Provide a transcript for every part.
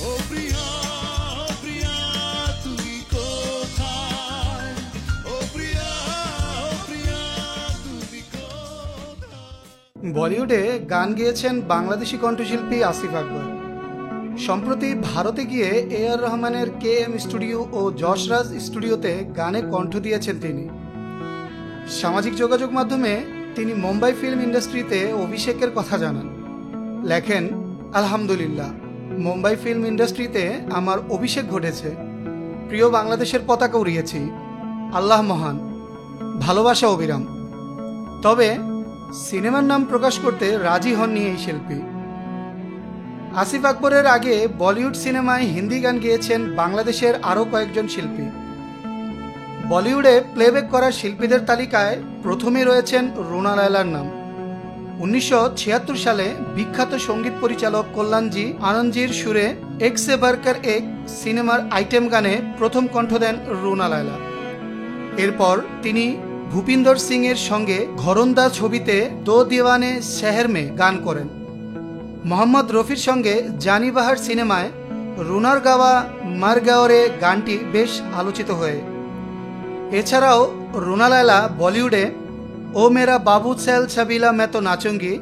ও প্রিয়া প্রিয়া তুমি কোথায়, ও প্রিয়া প্রিয়া তুমি কোথায়। বলিউডে গান গেয়েছেন বাংলাদেশি কণ্ঠশিল্পী আসিফ আকবর। সম্প্রতি ভারতে গিয়ে এ.আর রহমানের KM স্টুডিও ও যশরাজ স্টুডিওতে গানে কণ্ঠ দিয়েছেন তিনি। সামাজিক যোগাযোগ মাধ্যমে তিনি মুম্বাই ফিল্ম ইন্ডাস্ট্রিতে অভিষেকের কথা জানান। লেখেন, আলহামদুলিল্লাহ, মুম্বাই ফিল্ম ইন্ডাস্ট্রিতে আমার অভিষেক ঘটেছে। প্রিয় বাংলাদেশের পতাকা উড়িয়েছি। আল্লাহ মহান, ভালোবাসা অবিরাম। তবে সিনেমার নাম প্রকাশ করতে রাজি হননি এই শিল্পী। আসিফ আকবরের আগে বলিউড সিনেমায় হিন্দি গান গেয়েছেন বাংলাদেশের আরও কয়েকজন শিল্পী। বলিউডে প্লেব্যাক করা শিল্পীদের তালিকায় প্রথমে রয়েছেন রুনা লায়লার নাম। 1976 সালে বিখ্যাত সঙ্গীত পরিচালক কল্যাণজি আনন্দজির সুরে এক সে বারকার এক সিনেমার আইটেম গানে প্রথম কণ্ঠ দেন রুনা লায়লা। এরপর তিনি ভূপিন্দর সিং এর সঙ্গে ঘরন্দা ছবিতে দো দিওয়ানে শহর মে গান করেন। মোহাম্মদ রফির সঙ্গে জানি বাহার সিনেমায় রুনার গাওয়া মার গাওরে গানটি বেশ আলোচিত হয়ে। এছাড়াও রুনা লায়লা বলিউডে ও মেরা বাবু সেল ছবিলা মে তো নাচুঙ্গি,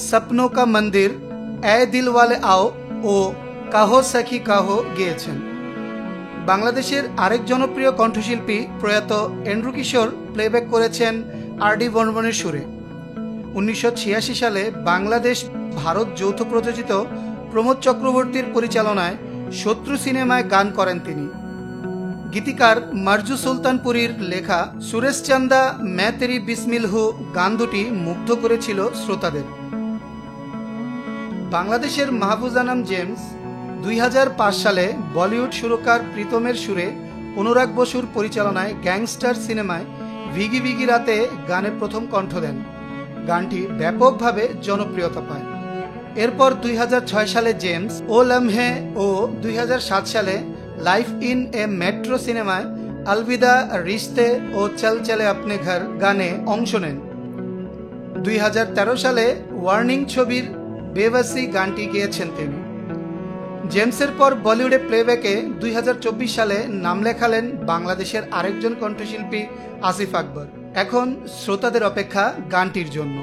সপনো কা মন্দির, এ দিল ওয়ালে আও ও কাহো সখী কাহো গেয়েছেন। বাংলাদেশের আরেক জনপ্রিয় কণ্ঠশিল্পী প্রয়াত এন্ড্রু কিশোর প্লেব্যাক করেছেন RD বর্মনের সুরে। 1986 সালে বাংলাদেশ ভারত যৌথ প্রযোজিত প্রমোদ চক্রবর্তীর পরিচালনায় শত্রু সিনেমায় গান করেন তিনি। গীতিকার মারজু সুলতানপুরীর লেখা সুরেশ চান্দা মে তেরি বিসমিল হু গান দুটি মুগ্ধ করেছিল শ্রোতাদের। বাংলাদেশের মাহফুজ আনাম জেমস 2005 সালে বলিউড সুরকার প্রীতমের সুরে অনুরাগ বসুর পরিচালনায় গ্যাংস্টার সিনেমায় ভিগি ভিগি রাতে গানে প্রথম কণ্ঠ দেন। গানটি ব্যাপকভাবে জনপ্রিয়তা পায়। এরপর 2006 সালে জেমস ও লম্হে ও 2007 সালে লাইফ ইন এ মেট্রো সিনেমায় আলবিদা রিশতে ও চল চলে আপনে ঘর গানে অংশ নেন। 2013 সালে ওয়ার্নিং ছবির বেওয়াসি গানটি গেয়েছেন তিনি। জেমসের পর বলিউডে প্লেব্যাকে 2024 সালে নাম লেখালেন বাংলাদেশের আরেকজন কণ্ঠশিল্পী আসিফ আকবর। এখন শ্রোতাদের অপেক্ষা গানটির জন্য।